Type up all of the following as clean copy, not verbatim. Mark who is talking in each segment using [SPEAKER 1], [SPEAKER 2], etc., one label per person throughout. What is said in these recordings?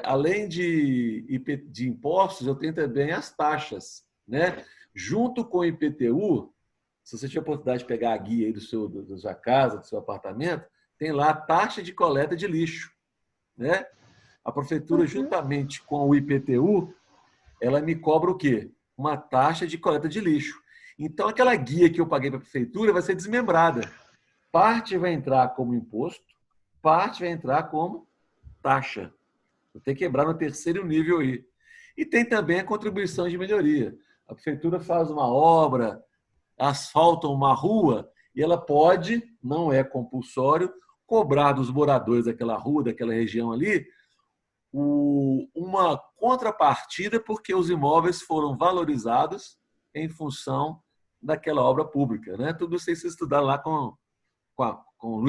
[SPEAKER 1] Além de impostos, eu tenho também as taxas, né? Junto com o IPTU, se você tiver a oportunidade de pegar a guia aí da sua casa, do seu apartamento, tem lá a taxa de coleta de lixo, né? A prefeitura,
[SPEAKER 2] Uhum.
[SPEAKER 1] juntamente com o IPTU, ela me cobra o quê? Uma taxa de coleta de lixo. Então, aquela guia que eu paguei para a prefeitura vai ser desmembrada. Parte vai entrar como imposto, parte vai entrar como taxa. Vou ter que quebrar no terceiro nível aí. E tem também a contribuição de melhoria. A prefeitura faz uma obra, asfalta uma rua, e ela pode, não é compulsório, cobrar dos moradores daquela rua, daquela região ali, uma contrapartida porque os imóveis foram valorizados em função daquela obra pública. Né? Tudo isso vocês estudaram lá com o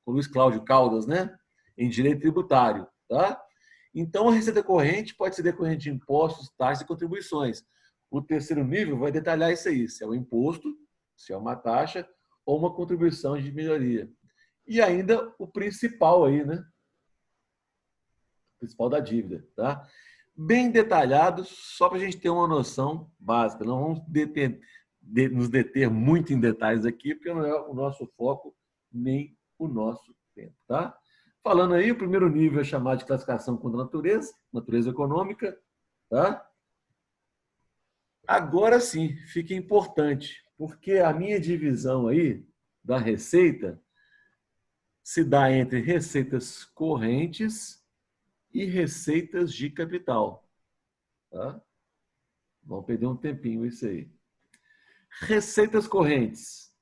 [SPEAKER 1] Luiz Cláudio Caldas, né? Em direito tributário. Tá? Então, a receita corrente pode ser decorrente de impostos, taxas e contribuições. O terceiro nível vai detalhar isso aí, se é um imposto, se é uma taxa ou uma contribuição de melhoria. E ainda o principal aí, né? O principal da dívida, tá? Bem detalhado, só para a gente ter uma noção básica. Não vamos nos deter muito em detalhes aqui, porque não é o nosso foco nem o nosso tempo, tá? Falando aí, o primeiro nível é chamado de classificação contra a natureza, natureza econômica, tá? Agora sim, fica importante, porque a minha divisão aí da receita se dá entre receitas correntes e receitas de capital, tá? Vamos perder um tempinho isso aí. Receitas correntes,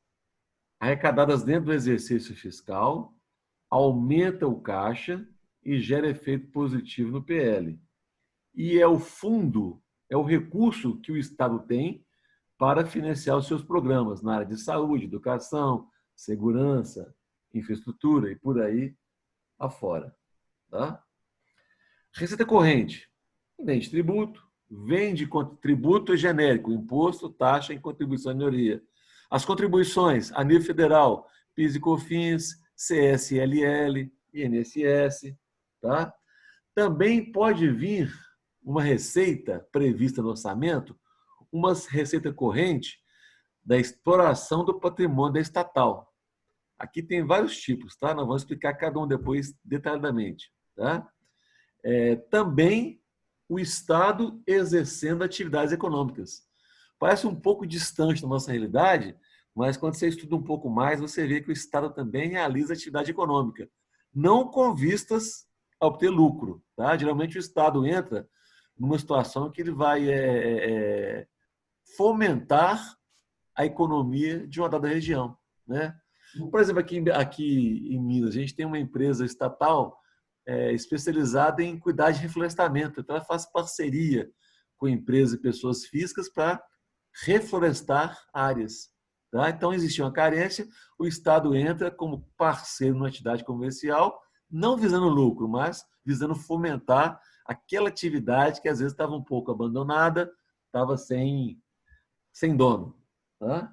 [SPEAKER 1] arrecadadas dentro do exercício fiscal, aumenta o caixa e gera efeito positivo no PL. E é o fundo, é o recurso que o Estado tem para financiar os seus programas na área de saúde, educação, segurança, infraestrutura e por aí afora. Tá? Receita corrente, vende tributo, tributo é genérico, imposto, taxa e contribuição de melhoria. As contribuições a nível federal, PIS e COFINS, CSLL, INSS, tá? Também pode vir uma receita prevista no orçamento, uma receita corrente da exploração do patrimônio da estatal. Aqui tem vários tipos, tá? Nós vamos explicar cada um depois detalhadamente, tá? Também o Estado exercendo atividades econômicas. Parece um pouco distante da nossa realidade, mas quando você estuda um pouco mais, você vê que o Estado também realiza atividade econômica, não com vistas a obter lucro. Tá? Geralmente o Estado entra numa situação que ele vai fomentar a economia de uma dada região. Né? Por exemplo, aqui em Minas, a gente tem uma empresa estatal especializada em cuidar de reflorestamento. Então, ela faz parceria com empresas e pessoas físicas para reflorestar áreas. Tá? Então, existia uma carência, o Estado entra como parceiro numa atividade comercial, não visando lucro, mas visando fomentar aquela atividade que às vezes estava um pouco abandonada, estava sem dono. Tá?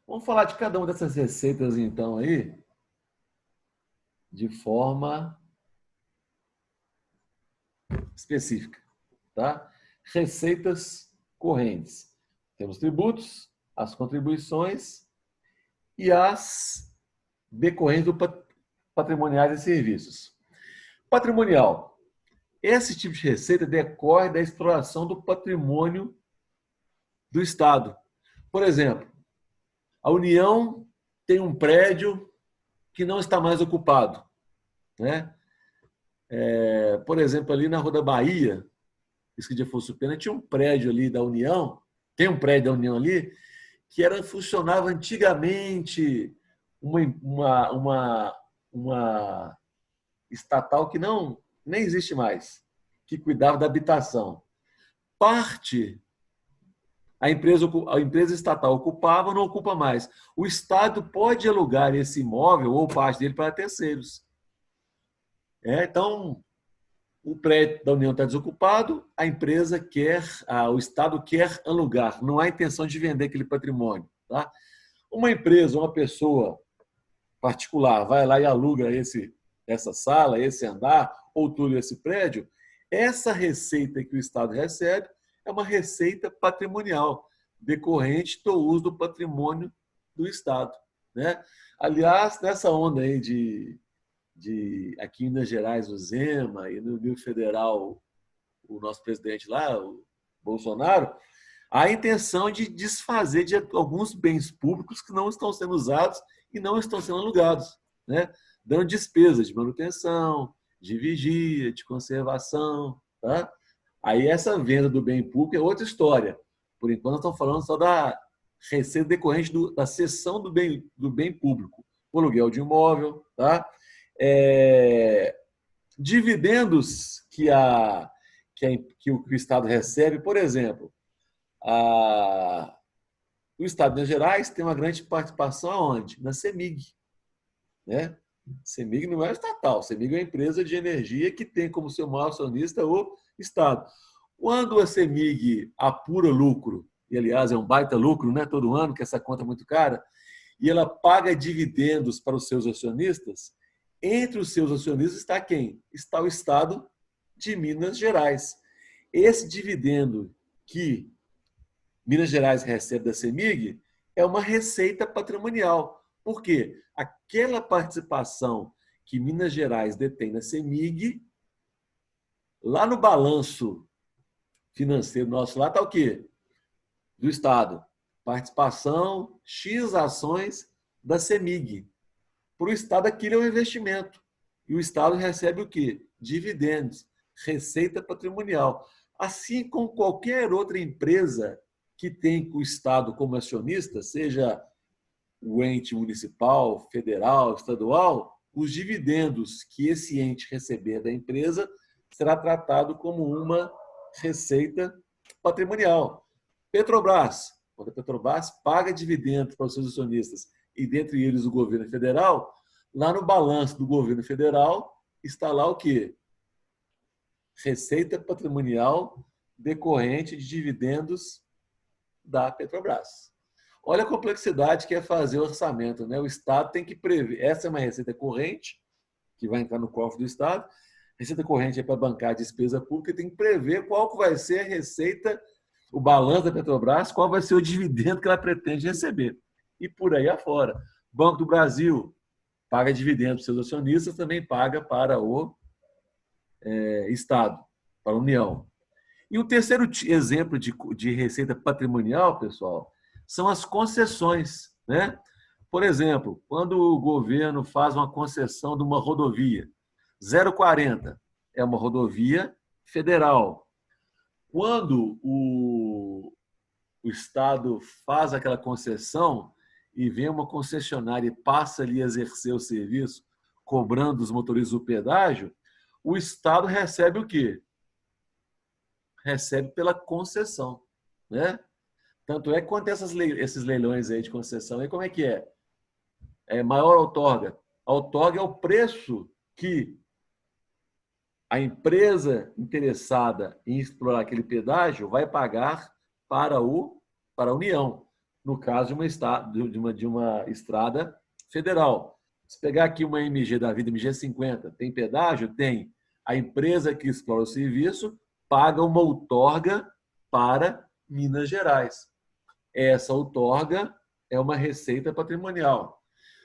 [SPEAKER 1] Vamos falar de cada uma dessas receitas, então, aí, de forma específica. Tá? Receitas correntes. Temos tributos, as contribuições e as decorrentes do patrimoniais e serviços. Patrimonial. Esse tipo de receita decorre da exploração do patrimônio do Estado. Por exemplo, a União tem um prédio que não está mais ocupado. Né? Por exemplo, ali na Rua da Bahia, isso que dia fosse pena, tinha um prédio ali da União, tem um prédio da União ali, que funcionava antigamente uma estatal que nem existe mais, que cuidava da habitação. Parte a empresa estatal ocupava, não ocupa mais. O Estado pode alugar esse imóvel ou parte dele para terceiros. Então, o prédio da União está desocupado, a empresa o Estado quer alugar, não há intenção de vender aquele patrimônio. Tá? Uma empresa, uma pessoa particular vai lá e aluga essa sala, esse andar, ou todo esse prédio, essa receita que o Estado recebe é uma receita patrimonial, decorrente do uso do patrimônio do Estado, né? Aliás, nessa onda aí aqui em Minas Gerais, o Zema, e no Rio Federal, o nosso presidente lá, o Bolsonaro, há a intenção de desfazer de alguns bens públicos que não estão sendo usados e não estão sendo alugados, né? Dando despesas de manutenção, de vigia, de conservação. Tá? Aí essa venda do bem público é outra história. Por enquanto, nós estamos falando só da receita decorrente da cessão do bem público, o aluguel de imóvel, tá? Dividendos que o Estado recebe, por exemplo, o Estado de Minas Gerais tem uma grande participação aonde? Na CEMIG. Né? CEMIG não é estatal, CEMIG é uma empresa de energia que tem como seu maior acionista o Estado. Quando a CEMIG apura lucro, e aliás é um baita lucro, né, todo ano, que essa conta é muito cara, e ela paga dividendos para os seus acionistas, entre os seus acionistas está quem? Está o Estado de Minas Gerais. Esse dividendo que Minas Gerais recebe da CEMIG é uma receita patrimonial. Por quê? Aquela participação que Minas Gerais detém na CEMIG, lá no balanço financeiro nosso, lá está o quê? Do Estado. Participação, X ações da CEMIG. Para o Estado, aquilo é um investimento. E o Estado recebe o quê? Dividendos, receita patrimonial. Assim como qualquer outra empresa que tem o Estado como acionista, seja o ente municipal, federal, estadual, os dividendos que esse ente receber da empresa será tratado como uma receita patrimonial. Petrobras, quando a Petrobras paga dividendos para os seus acionistas, e dentre eles o governo federal, lá no balanço do governo federal está lá o quê? Receita patrimonial decorrente de dividendos da Petrobras. Olha a complexidade que é fazer o orçamento, né? O Estado tem que prever. Essa é uma receita corrente, que vai entrar no cofre do Estado. Receita corrente é para bancar a despesa pública, tem que prever qual vai ser a receita, o balanço da Petrobras, qual vai ser o dividendo que ela pretende receber. E por aí afora. Banco do Brasil paga dividendos para seus acionistas, também paga para o Estado, para a União. E o terceiro exemplo de receita patrimonial, pessoal, são as concessões, né? Por exemplo, quando o governo faz uma concessão de uma rodovia, 040 é uma rodovia federal. Quando o Estado faz aquela concessão e vem uma concessionária e passa ali a exercer o serviço, cobrando os motoristas o pedágio, o Estado recebe o quê? Recebe pela concessão, né? Tanto é que quando esses leilões aí de concessão, aí como é que é? É maior outorga. A outorga é o preço que a empresa interessada em explorar aquele pedágio vai pagar para a União, no caso de uma estrada federal. Se pegar aqui uma MG da vida, MG 50, tem pedágio? Tem. A empresa que explora o serviço paga uma outorga para Minas Gerais. Essa outorga é uma receita patrimonial.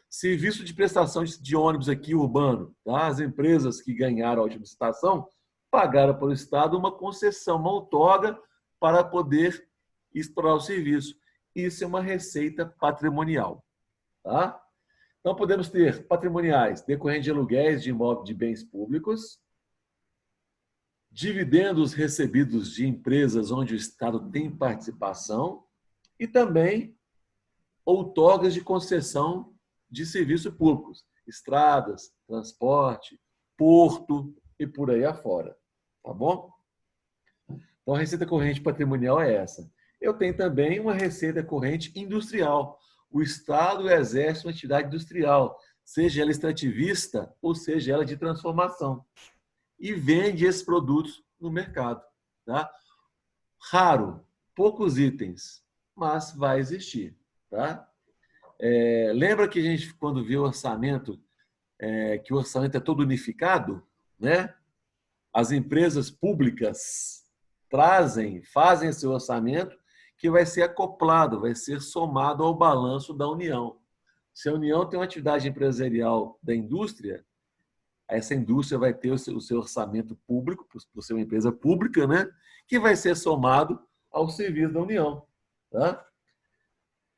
[SPEAKER 1] Serviço de prestação de ônibus aqui urbano, tá? As empresas que ganharam a última licitação pagaram para o Estado uma concessão, uma outorga para poder explorar o serviço. Isso é uma receita patrimonial. Tá? Então, podemos ter patrimoniais decorrentes de aluguéis de imóveis de bens públicos, dividendos recebidos de empresas onde o Estado tem participação e também outorgas de concessão de serviços públicos, estradas, transporte, porto e por aí afora. Tá bom? Então, a receita corrente patrimonial é essa. Eu tenho também uma receita corrente industrial. O Estado exerce uma atividade industrial, seja ela extrativista ou seja ela de transformação, e vende esses produtos no mercado. Tá? Raro, poucos itens, mas vai existir. Tá? Lembra que a gente, quando vê o orçamento, que o orçamento é todo unificado, né? As empresas públicas fazem esse orçamento que vai ser acoplado, vai ser somado ao balanço da União. Se a União tem uma atividade empresarial da indústria, essa indústria vai ter o seu orçamento público, por ser uma empresa pública, né? Que vai ser somado ao serviço da União. Tá?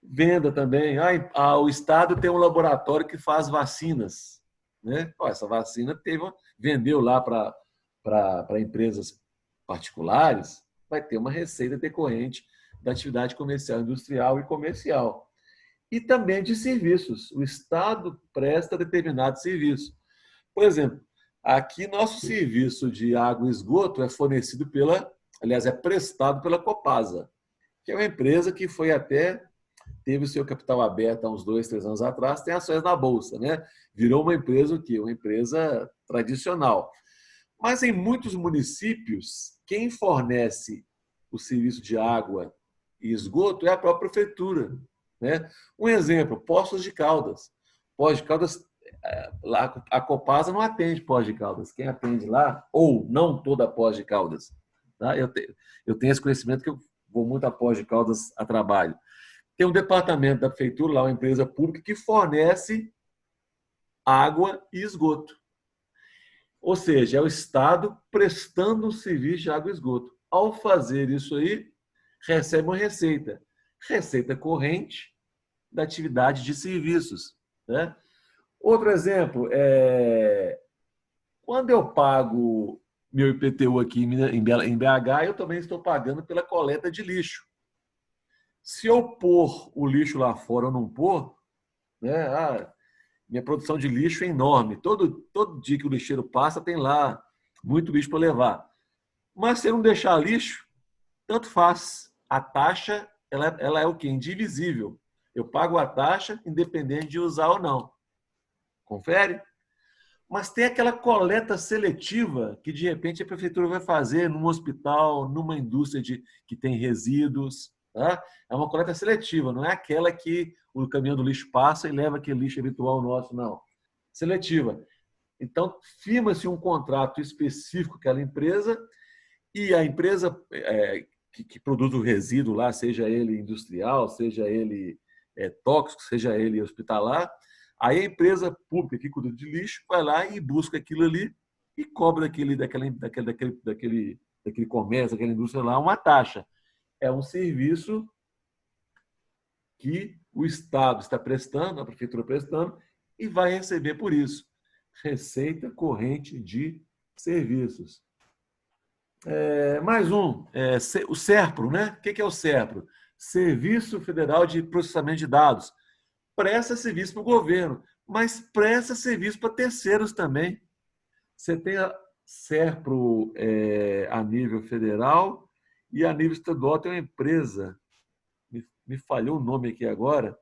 [SPEAKER 1] Venda também. O Estado tem um laboratório que faz vacinas. Né? Essa vacina vendeu lá para empresas particulares, vai ter uma receita decorrente da atividade comercial, industrial e comercial. E também de serviços. O Estado presta determinado serviço. Por exemplo, aqui nosso serviço de água e esgoto é fornecido aliás, é prestado pela Copasa, que é uma empresa que teve o seu capital aberto há uns 2, 3 anos atrás, tem ações na Bolsa, né? Virou uma empresa uma empresa tradicional. Mas em muitos municípios, quem fornece o serviço de água e esgoto é a própria prefeitura. Né? Um exemplo, Poços de Caldas. Poços de Caldas, a Copasa não atende Poços de Caldas. Quem atende lá, ou não toda a Poços de Caldas. Tá? Eu tenho esse conhecimento que eu vou muito a Poços de Caldas a trabalho. Tem um departamento da prefeitura, lá uma empresa pública, que fornece água e esgoto. Ou seja, é o Estado prestando um serviço de água e esgoto. Ao fazer isso aí, recebe uma receita. Receita corrente da atividade de serviços. Né? Outro exemplo, quando eu pago meu IPTU aqui em BH, eu também estou pagando pela coleta de lixo. Se eu pôr o lixo lá fora ou não pôr, né, minha produção de lixo é enorme. Todo dia que o lixeiro passa, tem lá muito lixo para levar. Mas se eu não deixar lixo, tanto faz. A taxa ela é o quê? Indivisível. Eu pago a taxa independente de usar ou não. Confere? Mas tem aquela coleta seletiva que, de repente, a prefeitura vai fazer num hospital, numa indústria que tem resíduos. Tá? É uma coleta seletiva, não é aquela que o caminhão do lixo passa e leva aquele lixo habitual nosso, não. Seletiva. Então, firma-se um contrato específico com aquela empresa e a empresa que produz o resíduo lá, seja ele industrial, seja ele tóxico, seja ele hospitalar, aí a empresa pública que cuida de lixo vai lá e busca aquilo ali e cobra daquele comércio, daquela indústria lá, uma taxa. É um serviço que o Estado está prestando, a prefeitura prestando, e vai receber por isso. Receita corrente de serviços. Mais um, o SERPRO, né? O que é o SERPRO? Serviço Federal de Processamento de Dados. Presta serviço para o governo, mas presta serviço para terceiros também. Você tem a SERPRO a nível federal e a nível estadual tem uma empresa, me falhou o nome aqui agora,